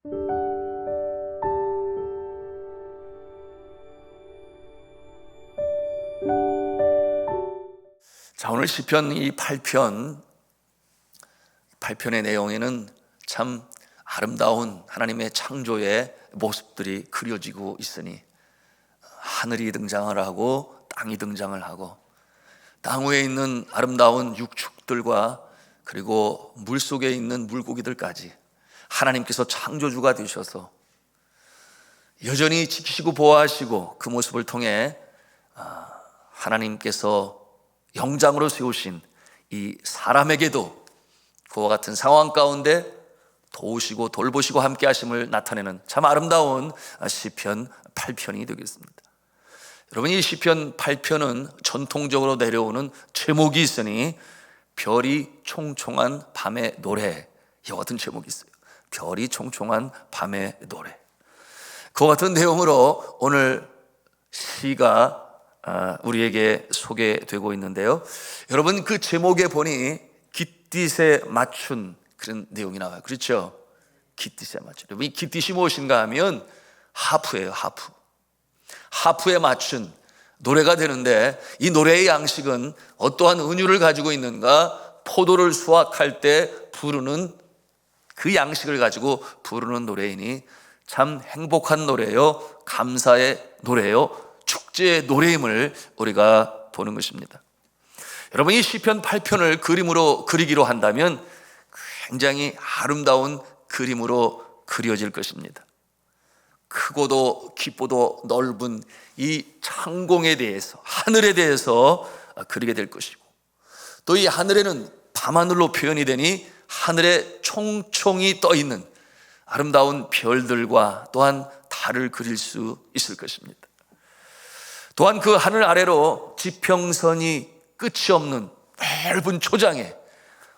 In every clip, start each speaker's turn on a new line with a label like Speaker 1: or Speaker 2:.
Speaker 1: 자, 오늘 시편 이 8편의 내용에는 참 아름다운 하나님의 창조의 모습들이 그려지고 있으니, 하늘이 등장을 하고 땅이 등장을 하고 땅 위에 있는 아름다운 육축들과 그리고 물속에 있는 물고기들까지 하나님께서 창조주가 되셔서 여전히 지키시고 보호하시고, 그 모습을 통해 하나님께서 영장으로 세우신 이 사람에게도 그와 같은 상황 가운데 도우시고 돌보시고 함께 하심을 나타내는 참 아름다운 시편 8편이 되겠습니다. 여러분, 이 시편 8편은 전통적으로 내려오는 제목이 있으니 별이 총총한 밤의 노래, 이와 같은 제목이 있어요. 별이 총총한 밤의 노래. 그와 같은 내용으로 오늘 시가 우리에게 소개되고 있는데요, 여러분, 그 제목에 보니 깃딧에 맞춘 그런 내용이 나와요. 그렇죠? 깃딧에 맞춘. 여러분, 이 깃딧이 무엇인가 하면 하프예요. 하프에 맞춘 노래가 되는데, 이 노래의 양식은 어떠한 은유를 가지고 있는가? 포도를 수확할 때 부르는 그 양식을 가지고 부르는 노래이니 참 행복한 노래요, 감사의 노래요, 축제의 노래임을 우리가 보는 것입니다. 여러분, 이 시편 8편을 그림으로 그리기로 한다면 굉장히 아름다운 그림으로 그려질 것입니다. 크고도 깊고도 넓은 이 창공에 대해서, 하늘에 대해서 그리게 될 것이고, 또 이 하늘에는 밤하늘로 표현이 되니 하늘에 총총이 떠 있는 아름다운 별들과 또한 달을 그릴 수 있을 것입니다. 또한 그 하늘 아래로 지평선이 끝이 없는 넓은 초장에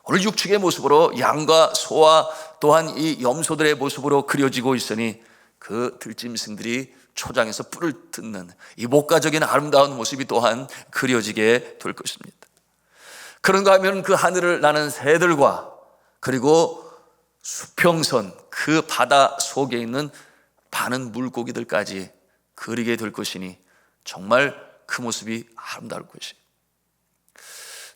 Speaker 1: 오늘 육축의 모습으로 양과 소와 또한 이 염소들의 모습으로 그려지고 있으니, 그 들짐승들이 초장에서 뿔을 뜯는 이 목가적인 아름다운 모습이 또한 그려지게 될 것입니다. 그런가 하면 그 하늘을 나는 새들과 그리고 수평선, 그 바다 속에 있는 많은 물고기들까지 그리게 될 것이니 정말 그 모습이 아름다울 것이에요.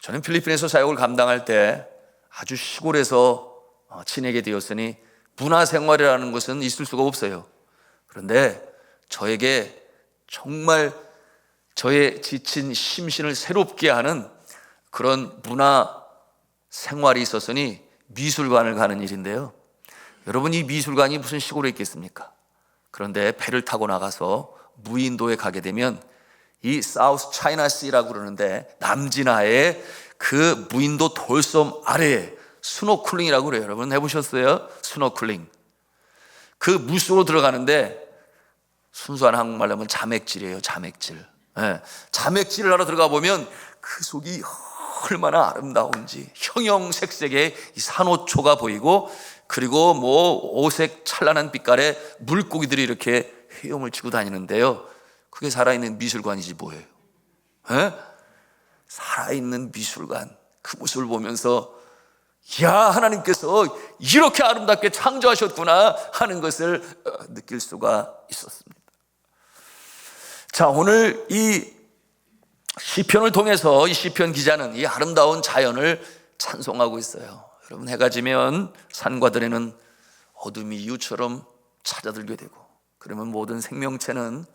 Speaker 1: 저는 필리핀에서 사역을 감당할 때 아주 시골에서 지내게 되었으니 문화생활이라는 것은 있을 수가 없어요. 그런데 저에게 정말 저의 지친 심신을 새롭게 하는 그런 문화생활이 있었으니 미술관을 가는 일인데요, 여러분, 이 미술관이 무슨 시골에 있겠습니까? 그런데 배를 타고 나가서 무인도에 가게 되면 이 사우스 차이나시라고 그러는데, 남진하의 그 무인도 돌섬 아래에 스노클링이라고 그래요. 여러분 해보셨어요? 스노클링. 그 물속으로 들어가는데 순수한 한국말로 하면 자맥질이에요. 자맥질. 네. 자맥질을 하러 들어가 보면 그 속이 얼마나 아름다운지, 형형색색의 이 산호초가 보이고, 그리고 오색 찬란한 빛깔의 물고기들이 이렇게 헤엄을 치고 다니는데요, 그게 살아있는 미술관이지 뭐예요. 네? 살아있는 미술관, 그 모습을 보면서 야, 하나님께서 이렇게 아름답게 창조하셨구나 하는 것을 느낄 수가 있었습니다. 자, 오늘 이 시편을 통해서 이 시편 기자는 이 아름다운 자연을 찬송하고 있어요. 여러분, 해가 지면 산과 들에는 어둠이 이유처럼 찾아들게 되고, 그러면 모든 생명체는,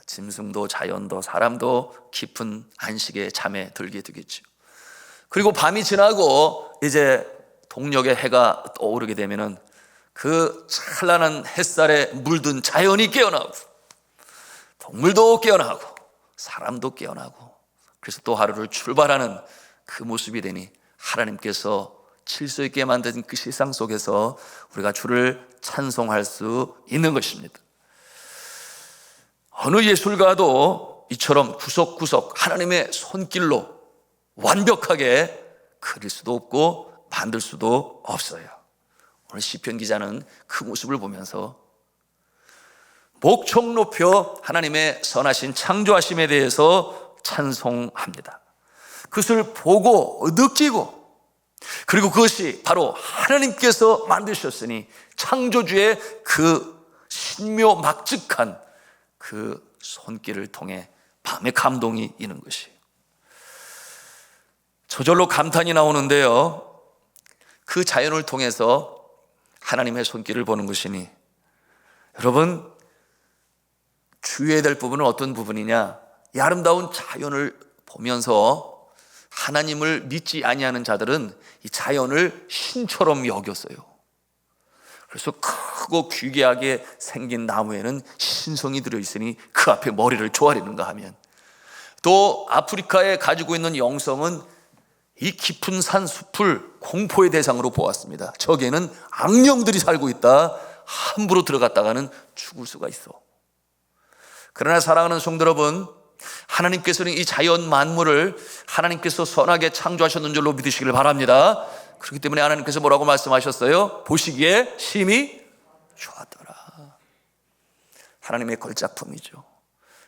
Speaker 1: 짐승도 자연도 사람도 깊은 안식의 잠에 들게 되겠죠. 그리고 밤이 지나고 이제 동력의 해가 떠오르게 되면은 그 찬란한 햇살에 물든 자연이 깨어나고, 동물도 깨어나고 사람도 깨어나고, 그래서 또 하루를 출발하는 그 모습이 되니 하나님께서 질서 있게 만든 그 세상 속에서 우리가 주를 찬송할 수 있는 것입니다. 어느 예술가도 이처럼 구석구석 하나님의 손길로 완벽하게 그릴 수도 없고 만들 수도 없어요. 오늘 시편 기자는 그 모습을 보면서 목청 높여 하나님의 선하신 창조하심에 대해서 찬송합니다. 그것을 보고 느끼고 그리고 그것이 바로 하나님께서 만드셨으니 창조주의 그 신묘막측한 그 손길을 통해 마음의 감동이 있는 것이에요. 저절로 감탄이 나오는데요, 그 자연을 통해서 하나님의 손길을 보는 것이니, 여러분, 주의해야 될 부분은 어떤 부분이냐? 이 아름다운 자연을 보면서 하나님을 믿지 아니하는 자들은 이 자연을 신처럼 여겼어요. 그래서 크고 귀하게 생긴 나무에는 신성이 들어있으니 그 앞에 머리를 조아리는가 하면, 또 아프리카에 가지고 있는 영성은 이 깊은 산 숲을 공포의 대상으로 보았습니다. 저기에는 악령들이 살고 있다. 함부로 들어갔다가는 죽을 수가 있어. 그러나 사랑하는 성도 여러분, 하나님께서는 이 자연 만물을 하나님께서 선하게 창조하셨는 줄로 믿으시기를 바랍니다. 그렇기 때문에 하나님께서 뭐라고 말씀하셨어요? 보시기에 심히 좋았더라. 하나님의 걸작품이죠.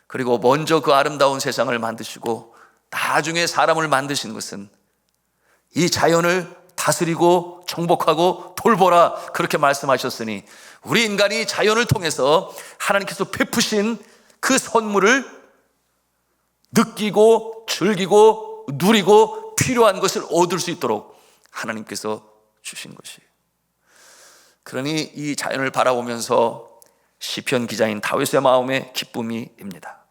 Speaker 1: 그리고 먼저 그 아름다운 세상을 만드시고 나중에 사람을 만드신 것은 이 자연을 다스리고 정복하고 돌보라, 그렇게 말씀하셨으니 우리 인간이 자연을 통해서 하나님께서 베푸신 그 선물을 느끼고 즐기고 누리고 필요한 것을 얻을 수 있도록 하나님께서 주신 것이에요. 그러니 이 자연을 바라보면서 시편 기자인 다윗의 마음에 기쁨이입니다.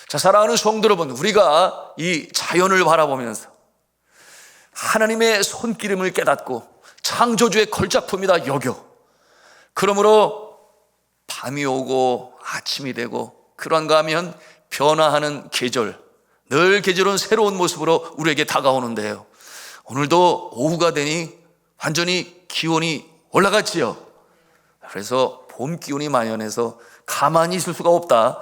Speaker 1: 자, 사랑하는 성도 여러분, 우리가 이 자연을 바라보면서 하나님의 손길임을 깨닫고 창조주의 걸작품이다 여겨, 그러므로 밤이 오고 아침이 되고 그런가 하면 변화하는 계절, 늘 계절은 새로운 모습으로 우리에게 다가오는데요, 오늘도 오후가 되니 완전히 기온이 올라갔지요. 그래서 봄 기온이 만연해서 가만히 있을 수가 없다.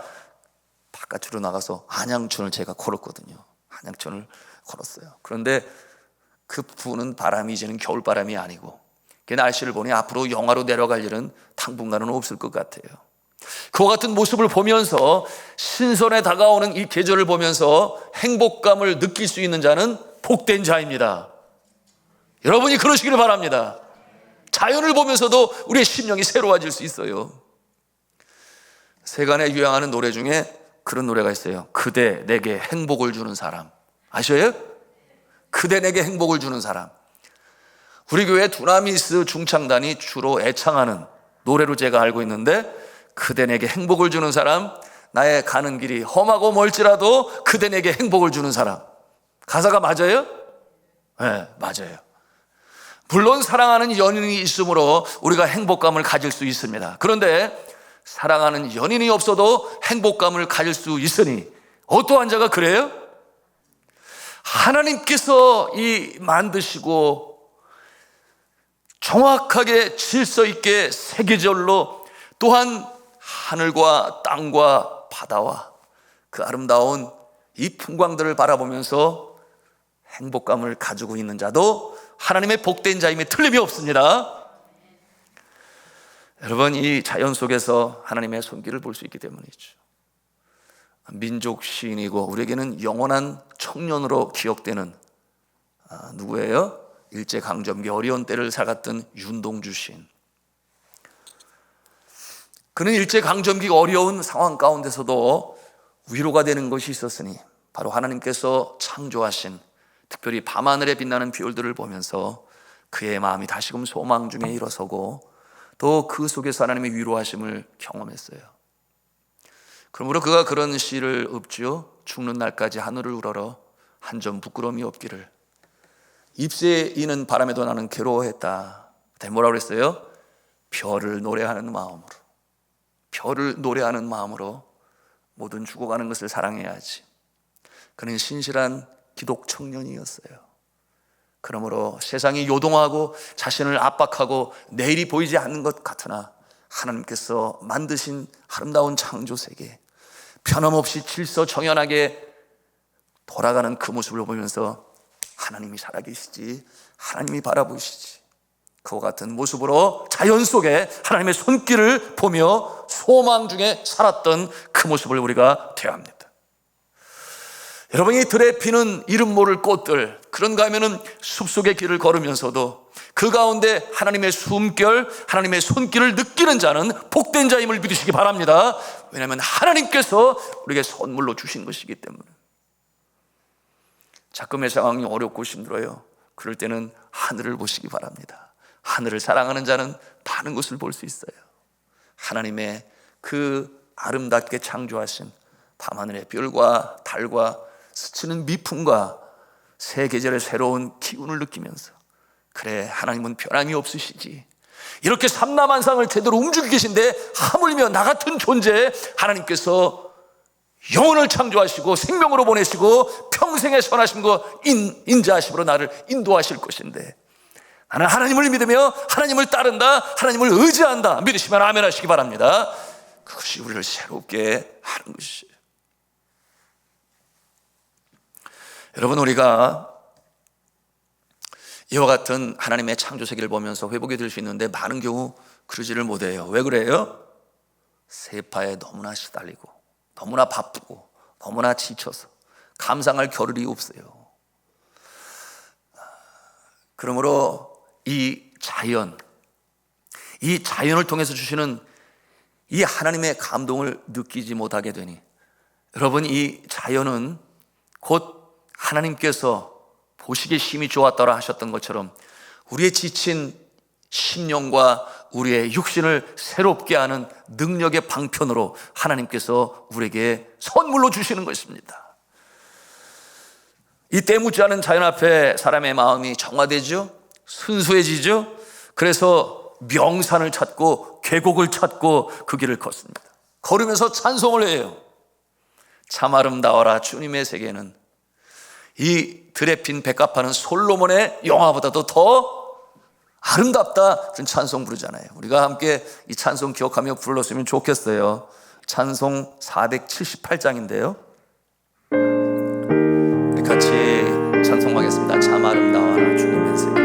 Speaker 1: 바깥으로 나가서 한양천을 제가 걸었거든요. 한양천을 걸었어요. 그런데 그 부는 바람이 이제는 겨울바람이 아니고, 그 날씨를 보니 앞으로 영하로 내려갈 일은 당분간은 없을 것 같아요. 그와 같은 모습을 보면서, 신선에 다가오는 이 계절을 보면서 행복감을 느낄 수 있는 자는 복된 자입니다. 여러분이 그러시기를 바랍니다. 자연을 보면서도 우리의 심령이 새로워질 수 있어요. 세간에 유행하는 노래 중에 그런 노래가 있어요. 그대 내게 행복을 주는 사람. 아셔요? 그대 내게 행복을 주는 사람. 우리 교회 두나미스 중창단이 주로 애창하는 노래로 제가 알고 있는데, 그대 내게 행복을 주는 사람, 나의 가는 길이 험하고 멀지라도 그대 내게 행복을 주는 사람. 가사가 맞아요? 네, 맞아요. 물론 사랑하는 연인이 있으므로 우리가 행복감을 가질 수 있습니다. 그런데 사랑하는 연인이 없어도 행복감을 가질 수 있으니 어떠한 자가 그래요? 하나님께서 이 만드시고 정확하게 질서 있게 세계절로, 또한 하늘과 땅과 바다와 그 아름다운 이 풍광들을 바라보면서 행복감을 가지고 있는 자도 하나님의 복된 자임에 틀림이 없습니다. 여러분, 이 자연 속에서 하나님의 손길을 볼 수 있기 때문이죠. 민족 시인이고 우리에게는 영원한 청년으로 기억되는 누구예요? 일제강점기 어려운 때를 살았던 윤동주 시인. 그는 일제강점기 어려운 상황 가운데서도 위로가 되는 것이 있었으니 바로 하나님께서 창조하신, 특별히 밤하늘에 빛나는 별들을 보면서 그의 마음이 다시금 소망 중에 일어서고 또 그 속에서 하나님의 위로하심을 경험했어요. 그러므로 그가 그런 시를 읊지요. 죽는 날까지 하늘을 우러러 한 점 부끄러움이 없기를, 잎새에 이는 바람에도 나는 괴로워했다. 뭐라고 그랬어요? 별을 노래하는 마음으로, 별을 노래하는 마음으로 모든 죽어가는 것을 사랑해야지. 그는 신실한 기독 청년이었어요. 그러므로 세상이 요동하고 자신을 압박하고 내일이 보이지 않는 것 같으나 하나님께서 만드신 아름다운 창조 세계, 변함없이 질서 정연하게 돌아가는 그 모습을 보면서 하나님이 살아계시지, 하나님이 바라보시지, 그와 같은 모습으로 자연 속에 하나님의 손길을 보며 소망 중에 살았던 그 모습을 우리가 대합니다. 여러분, 이 들에 피는 이름 모를 꽃들, 그런가 하면은 숲속의 길을 걸으면서도 그 가운데 하나님의 숨결, 하나님의 손길을 느끼는 자는 복된 자임을 믿으시기 바랍니다. 왜냐하면 하나님께서 우리에게 선물로 주신 것이기 때문에. 자금의 상황이 어렵고 힘들어요. 그럴 때는 하늘을 보시기 바랍니다. 하늘을 사랑하는 자는 많은 것을 볼 수 있어요. 하나님의 그 아름답게 창조하신 밤하늘의 별과 달과 스치는 미풍과 새 계절의 새로운 기운을 느끼면서, 그래, 하나님은 변함이 없으시지, 이렇게 삼라만상을 제대로 움직이고 계신데 하물며 나 같은 존재 하나님께서 영혼을 창조하시고 생명으로 보내시고 평생에 선하신 거 인자하심으로 나를 인도하실 것인데, 나는 하나님을 믿으며 하나님을 따른다, 하나님을 의지한다. 믿으시면 아멘 하시기 바랍니다. 그것이 우리를 새롭게 하는 것이에요. 여러분, 우리가 이와 같은 하나님의 창조 세계를 보면서 회복이 될 수 있는데 많은 경우 그러지를 못해요. 왜 그래요? 세파에 너무나 시달리고 너무나 바쁘고 너무나 지쳐서 감상할 겨를이 없어요. 그러므로 이 자연을 통해서 주시는 이 하나님의 감동을 느끼지 못하게 되니, 여러분, 이 자연은 곧 하나님께서 보시기에 심히 좋았더라 하셨던 것처럼 우리의 지친 심령과 우리의 육신을 새롭게 하는 능력의 방편으로 하나님께서 우리에게 선물로 주시는 것입니다. 이 때묻지 않은 자연 앞에 사람의 마음이 정화되죠, 순수해지죠. 그래서 명산을 찾고 계곡을 찾고 그 길을 걷습니다. 걸으면서 찬송을 해요. 참 아름다워라 주님의 세계는, 이 들에 핀 백합화는 솔로몬의 영화보다도 더 아름답다, 그런 찬송 부르잖아요. 우리가 함께 이 찬송 기억하며 불렀으면 좋겠어요. 찬송 478장인데요 우리 같이 찬송하겠습니다. 참 아름다워라 주님의 세계.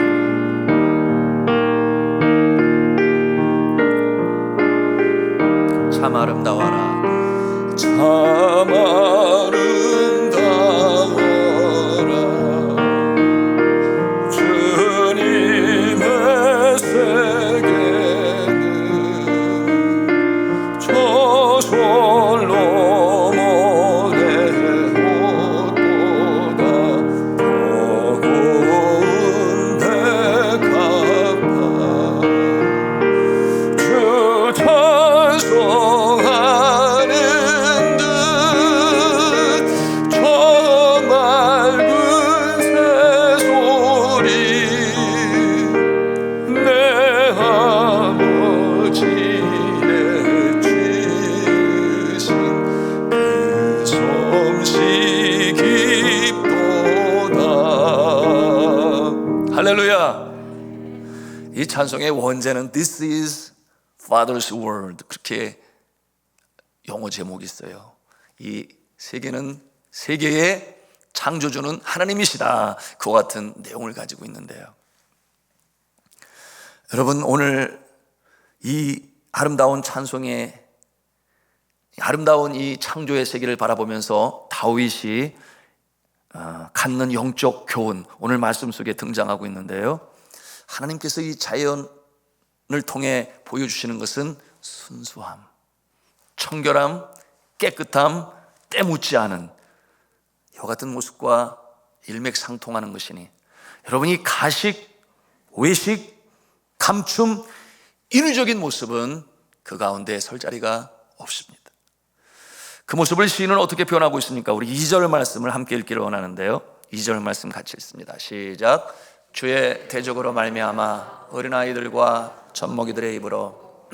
Speaker 1: 참 아름다워라, 참 아름다워라 주님의 세계는 저 솔로몬의 옷보다 더 고운 백합화, 주 찬송하는 듯 저 맑은 새소리, 내 아버지의 주신 그 솜씨 깊도다. 할렐루야. 이 찬송의 원제는 This is Father's World, 그렇게 영어 제목이 있어요. 이 세계는 세계의 창조주는 하나님이시다, 그와 같은 내용을 가지고 있는데요. 여러분, 오늘 이 아름다운 찬송의 아름다운 이 창조의 세계를 바라보면서 다윗이 갖는 영적 교훈, 오늘 말씀 속에 등장하고 있는데요. 하나님께서 이 자연을 통해 보여주시는 것은 순수함, 청결함, 깨끗함, 때묻지 않은 이와 같은 모습과 일맥상통하는 것이니, 여러분이 가식, 외식, 감춤, 인위적인 모습은 그 가운데 설 자리가 없습니다. 그 모습을 시인은 어떻게 표현하고 있습니까? 우리 2절 말씀을 함께 읽기를 원하는데요. 2절 말씀 같이 읽습니다. 시작. 주의 대적으로 말미암아 어린아이들과 젖먹이들의 입으로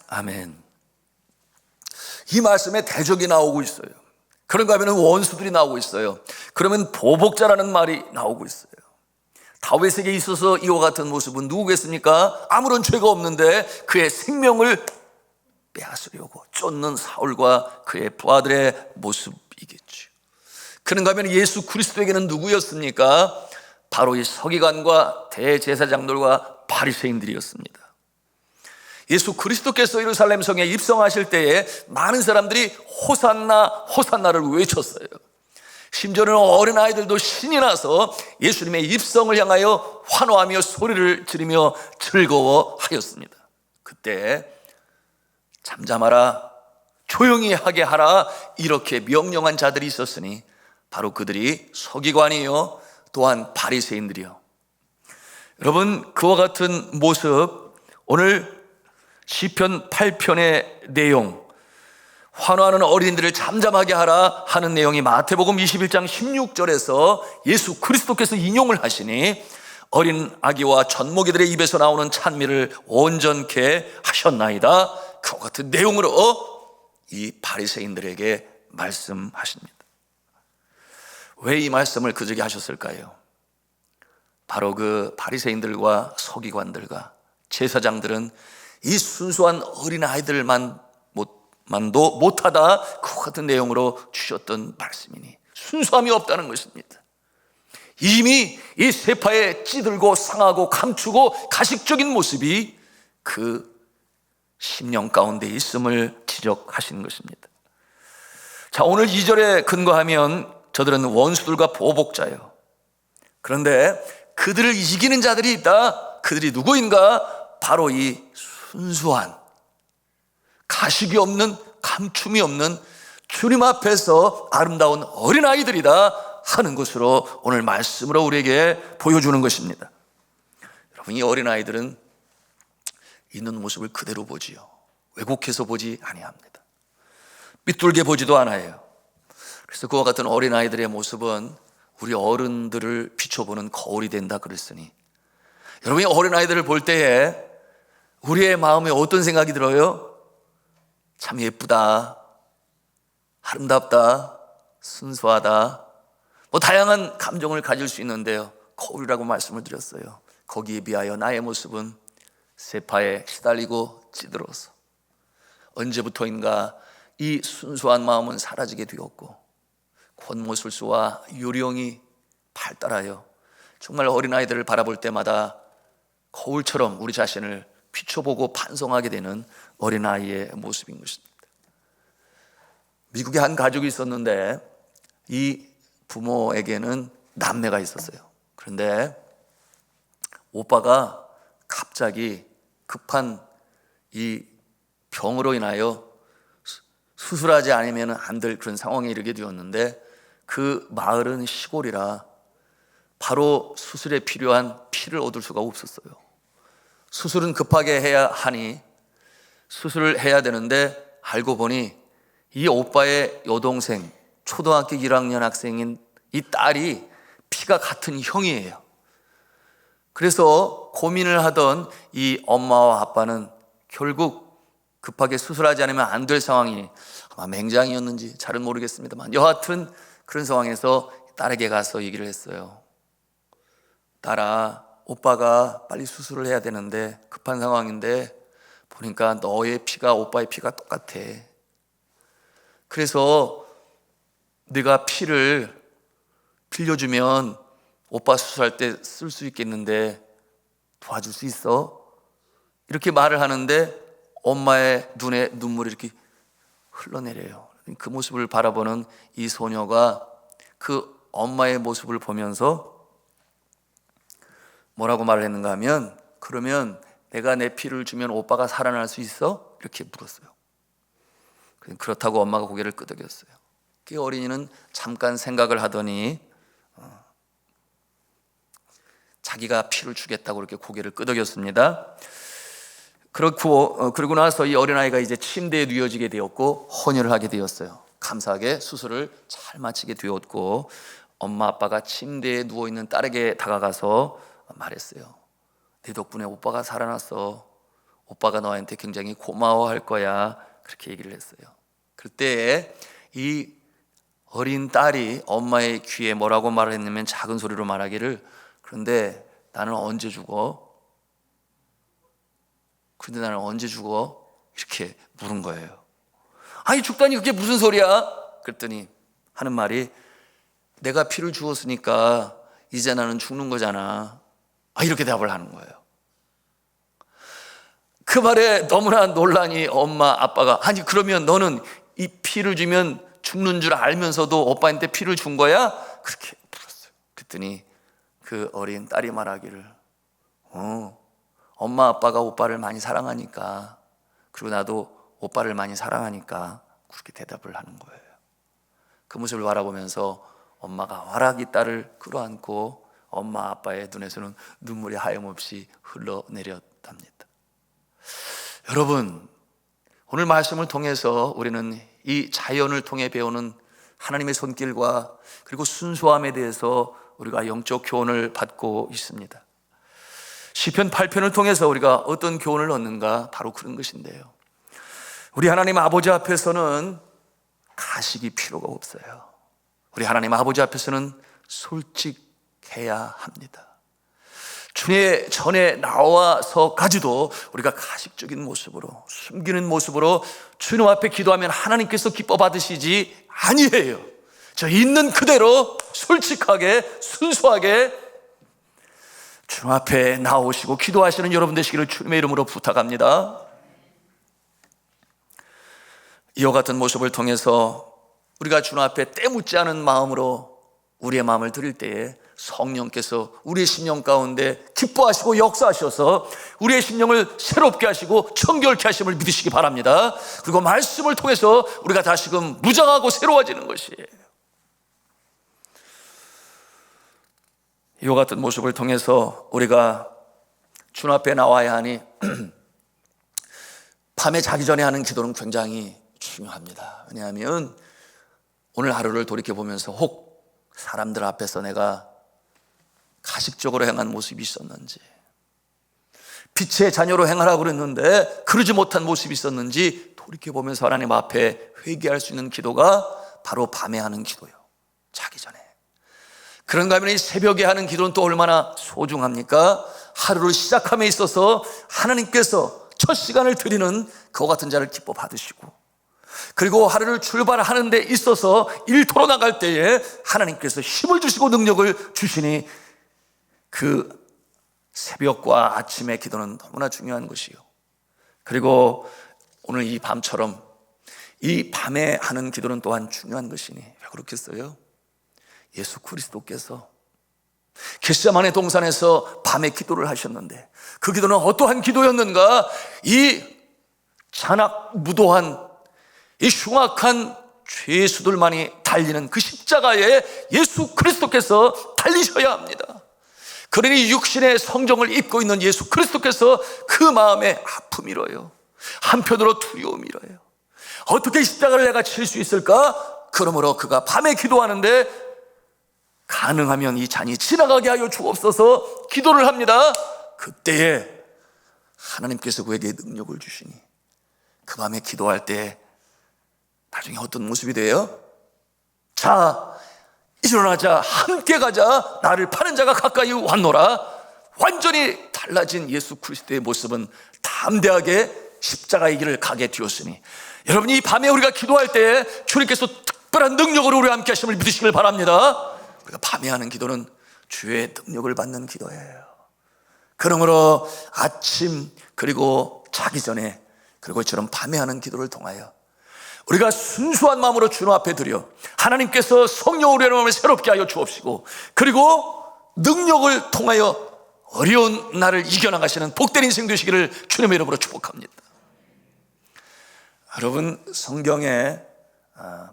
Speaker 1: 아멘. 이 말씀에 대적이 나오고 있어요. 그런가 하면 원수들이 나오고 있어요. 그러면 보복자라는 말이 나오고 있어요. 다윗에게 있어서 이와 같은 모습은 누구겠습니까? 아무런 죄가 없는데 그의 생명을 빼앗으려고 쫓는 사울과 그의 부하들의 모습이겠죠. 그런가 하면 예수 그리스도에게는 누구였습니까? 바로 이 서기관과 대제사장들과 바리새인들이었습니다. 예수 그리스도께서 예루살렘 성에 입성하실 때에 많은 사람들이 호산나 호산나를 외쳤어요. 심지어는 어린아이들도 신이 나서 예수님의 입성을 향하여 환호하며 소리를 지르며 즐거워하였습니다. 그때 잠잠하라, 조용히 하게 하라, 이렇게 명령한 자들이 있었으니 바로 그들이 서기관이요 또한 바리새인들이요. 여러분, 그와 같은 모습, 오늘 시편 8편의 내용, 환호하는 어린이들을 잠잠하게 하라 하는 내용이 마태복음 21장 16절에서 예수 그리스도께서 인용을 하시니 어린 아기와 젖먹이들의 입에서 나오는 찬미를 온전케 하셨나이다. 그와 같은 내용으로 이 바리새인들에게 말씀하십니다. 왜 이 말씀을 그들에게 하셨을까요? 바로 그 바리새인들과 서기관들과 제사장들은 이 순수한 어린아이들만도 못하다, 그와 같은 내용으로 주셨던 말씀이니 순수함이 없다는 것입니다. 이미 이 세파에 찌들고 상하고 감추고 가식적인 모습이 그 심령 가운데 있음을 지적하시는 것입니다. 자, 오늘 2절에 근거하면 저들은 원수들과 보복자예요. 그런데 그들을 이기는 자들이 있다. 그들이 누구인가? 바로 이 순수한, 가식이 없는, 감춤이 없는 주님 앞에서 아름다운 어린아이들이다 하는 것으로 오늘 말씀으로 우리에게 보여주는 것입니다. 여러분, 이 어린아이들은 있는 모습을 그대로 보지요. 왜곡해서 보지 아니합니다. 삐뚤게 보지도 않아요. 그래서 그와 같은 어린아이들의 모습은 우리 어른들을 비춰보는 거울이 된다 그랬으니, 여러분이 어린아이들을 볼 때에 우리의 마음에 어떤 생각이 들어요? 참 예쁘다, 아름답다, 순수하다, 다양한 감정을 가질 수 있는데요, 거울이라고 말씀을 드렸어요. 거기에 비하여 나의 모습은 세파에 시달리고 찌들어서 언제부터인가 이 순수한 마음은 사라지게 되었고 권모술수와 요령이 발달하여 정말 어린아이들을 바라볼 때마다 거울처럼 우리 자신을 비춰보고 반성하게 되는 어린아이의 모습인 것입니다. 미국에 한 가족이 있었는데 이 부모에게는 남매가 있었어요. 그런데 오빠가 갑자기 급한 이 병으로 인하여 수술하지 않으면 안 될 그런 상황에 이르게 되었는데, 그 마을은 시골이라 바로 수술에 필요한 피를 얻을 수가 없었어요. 수술은 급하게 해야 하니 수술을 해야 되는데, 알고 보니 이 오빠의 여동생, 초등학교 1학년 학생인 이 딸이 피가 같은 형이에요. 그래서 고민을 하던 이 엄마와 아빠는 결국 급하게 수술하지 않으면 안 될 상황이, 아마 맹장이었는지 잘은 모르겠습니다만 여하튼 그런 상황에서 딸에게 가서 얘기를 했어요. 딸아, 오빠가 빨리 수술을 해야 되는데 급한 상황인데 보니까 너의 피가 오빠의 피가 똑같아. 그래서 네가 피를 빌려주면 오빠 수술할 때 쓸 수 있겠는데 도와줄 수 있어? 이렇게 말을 하는데 엄마의 눈에 눈물이 이렇게 흘러내려요. 그 모습을 바라보는 이 소녀가 그 엄마의 모습을 보면서 뭐라고 말을 했는가 하면, 그러면 내가 내 피를 주면 오빠가 살아날 수 있어? 이렇게 물었어요. 그렇다고 엄마가 고개를 끄덕였어요. 그 어린이는 잠깐 생각을 하더니 자기가 피를 주겠다고 이렇게 고개를 끄덕였습니다. 그러고 나서 이 어린아이가 이제 침대에 누워지게 되었고 헌혈을 하게 되었어요. 감사하게 수술을 잘 마치게 되었고, 엄마 아빠가 침대에 누워있는 딸에게 다가가서 말했어요. 네 덕분에 오빠가 살아났어. 오빠가 너한테 굉장히 고마워할 거야. 그렇게 얘기를 했어요. 그때 이 어린 딸이 엄마의 귀에 뭐라고 말을 했냐면 작은 소리로 말하기를, 그런데 나는 언제 죽어? 그런데 나는 언제 죽어? 이렇게 물은 거예요. 아니 죽다니 그게 무슨 소리야? 그랬더니 하는 말이, 내가 피를 주었으니까 이제 나는 죽는 거잖아. 이렇게 대답을 하는 거예요. 그 말에 너무나 놀라니 엄마 아빠가, 아니 그러면 너는 이 피를 주면 죽는 줄 알면서도 오빠한테 피를 준 거야? 그렇게 물었어요. 그랬더니 그 어린 딸이 말하기를, 엄마 아빠가 오빠를 많이 사랑하니까, 그리고 나도 오빠를 많이 사랑하니까, 그렇게 대답을 하는 거예요. 그 모습을 바라보면서 엄마가 활하기 딸을 끌어안고 엄마 아빠의 눈에서는 눈물이 하염없이 흘러내렸답니다. 여러분, 오늘 말씀을 통해서 우리는 이 자연을 통해 배우는 하나님의 손길과 그리고 순수함에 대해서 우리가 영적 교훈을 받고 있습니다. 시편 8편을 통해서 우리가 어떤 교훈을 얻는가? 바로 그런 것인데요, 우리 하나님 아버지 앞에서는 가식이 필요가 없어요. 우리 하나님 아버지 앞에서는 솔직해야 합니다. 주의 전에 나와서까지도 우리가 가식적인 모습으로, 숨기는 모습으로 주님 앞에 기도하면 하나님께서 기뻐 받으시지 아니해요. 저 있는 그대로 솔직하게 순수하게 주님 앞에 나오시고 기도하시는 여러분 되시기를 주님의 이름으로 부탁합니다. 이와 같은 모습을 통해서 우리가 주님 앞에 때묻지 않은 마음으로 우리의 마음을 드릴 때에 성령께서 우리의 심령 가운데 기뻐하시고 역사하셔서 우리의 심령을 새롭게 하시고 청결케 하심을 믿으시기 바랍니다. 그리고 말씀을 통해서 우리가 다시금 무장하고 새로워지는 것이에요. 이와 같은 모습을 통해서 우리가 주님 앞에 나와야 하니 밤에 자기 전에 하는 기도는 굉장히 중요합니다. 왜냐하면 오늘 하루를 돌이켜보면서 혹 사람들 앞에서 내가 가식적으로 행한 모습이 있었는지, 빛의 자녀로 행하라고 그랬는데 그러지 못한 모습이 있었는지 돌이켜보면서 하나님 앞에 회개할 수 있는 기도가 바로 밤에 하는 기도요, 자기 전에. 그런가 하면 이 새벽에 하는 기도는 또 얼마나 소중합니까? 하루를 시작함에 있어서 하나님께서 첫 시간을 드리는 그와 같은 자를 기뻐 받으시고, 그리고 하루를 출발하는 데 있어서 일터로 나갈 때에 하나님께서 힘을 주시고 능력을 주시니 그 새벽과 아침의 기도는 너무나 중요한 것이요, 그리고 오늘 이 밤처럼 이 밤에 하는 기도는 또한 중요한 것이니 왜 그렇겠어요? 예수 그리스도께서 겟세마네 동산에서 밤에 기도를 하셨는데 그 기도는 어떠한 기도였는가? 이 잔악무도한 이 흉악한 죄수들만이 달리는 그 십자가에 예수 그리스도께서 달리셔야 합니다. 그러니 육신의 성정을 입고 있는 예수 그리스도께서 그 마음에 아픔이로요, 한편으로 두려움이로요. 어떻게 십자가를 내가 칠 수 있을까? 그러므로 그가 밤에 기도하는데 가능하면 이 잔이 지나가게 하여 주옵소서 기도를 합니다. 그때에 하나님께서 그에게 능력을 주시니 그 밤에 기도할 때 나중에 어떤 모습이 돼요? 자, 일어나자, 함께 가자, 나를 파는 자가 가까이 왔노라. 완전히 달라진 예수 그리스도의 모습은 담대하게 십자가의 길을 가게 되었으니, 여러분이 이 밤에 우리가 기도할 때 주님께서 특별한 능력으로 우리와 함께 하심을 믿으시길 바랍니다. 우리가 밤에 하는 기도는 주의 능력을 받는 기도예요. 그러므로 아침 그리고 자기 전에 그리고 이처럼 밤에 하는 기도를 통하여 우리가 순수한 마음으로 주님 앞에 드려 하나님께서 성령으로 마음을 새롭게 하여 주옵시고, 그리고 능력을 통하여 어려운 날을 이겨나가시는 복된 인생 되시기를 주님의 이름으로 축복합니다. 여러분, 성경에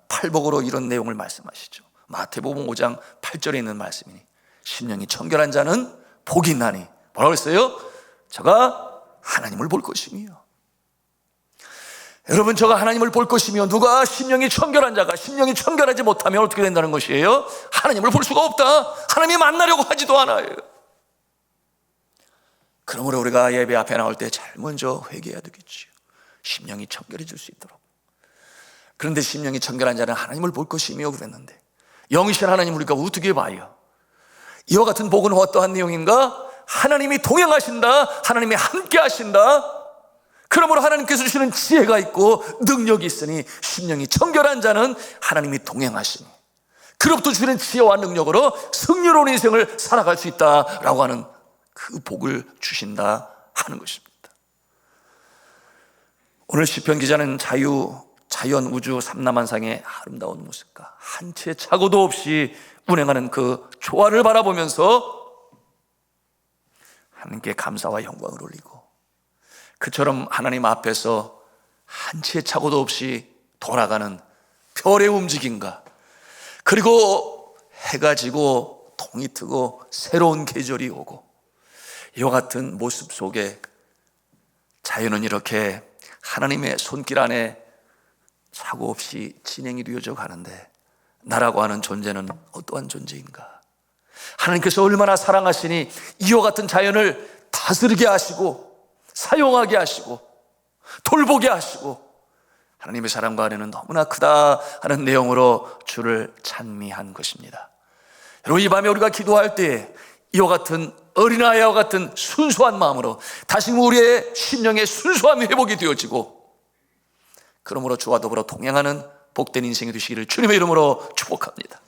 Speaker 1: 팔복으로 이런 내용을 말씀하시죠. 마태복음 5장 8절에 있는 말씀이니 심령이 청결한 자는 복이 있나니, 뭐라고 했어요? 저가 하나님을 볼 것이며. 여러분, 저가 하나님을 볼 것이며, 누가 심령이 청결한 자가 심령이 청결하지 못하면 어떻게 된다는 것이에요? 하나님을 볼 수가 없다. 하나님이 만나려고 하지도 않아요. 그러므로 우리가 예배 앞에 나올 때 제일 먼저 회개해야 되겠지요. 심령이 청결해질 수 있도록. 그런데 심령이 청결한 자는 하나님을 볼 것이며 그랬는데 영이신 하나님 우리가 어떻게 봐요? 이와 같은 복은 어떠한 내용인가? 하나님이 동행하신다, 하나님이 함께 하신다. 그러므로 하나님께서 주시는 지혜가 있고 능력이 있으니 심령이 청결한 자는 하나님이 동행하시니 그로부터 주시는 지혜와 능력으로 승리로운 인생을 살아갈 수 있다라고 하는 그 복을 주신다 하는 것입니다. 오늘 시편 기자는 자연, 우주, 삼라만상의 아름다운 모습과 한 채 착오도 없이 운행하는 그 조화를 바라보면서 하나님께 감사와 영광을 올리고, 그처럼 하나님 앞에서 한 채 착오도 없이 돌아가는 별의 움직임과, 그리고 해가 지고 동이 트고 새로운 계절이 오고, 이와 같은 모습 속에 자연은 이렇게 하나님의 손길 안에 착오 없이 진행이 되어져 가는데, 나라고 하는 존재는 어떠한 존재인가? 하나님께서 얼마나 사랑하시니 이와 같은 자연을 다스리게 하시고 사용하게 하시고 돌보게 하시고, 하나님의 사랑과 은혜는 너무나 크다 하는 내용으로 주를 찬미한 것입니다. 여러분, 이 밤에 우리가 기도할 때 이와 같은 어린아이와 같은 순수한 마음으로 다시 우리의 심령의 순수함이 회복이 되어지고, 그러므로 주와 더불어 동행하는 복된 인생이 되시기를 주님의 이름으로 축복합니다.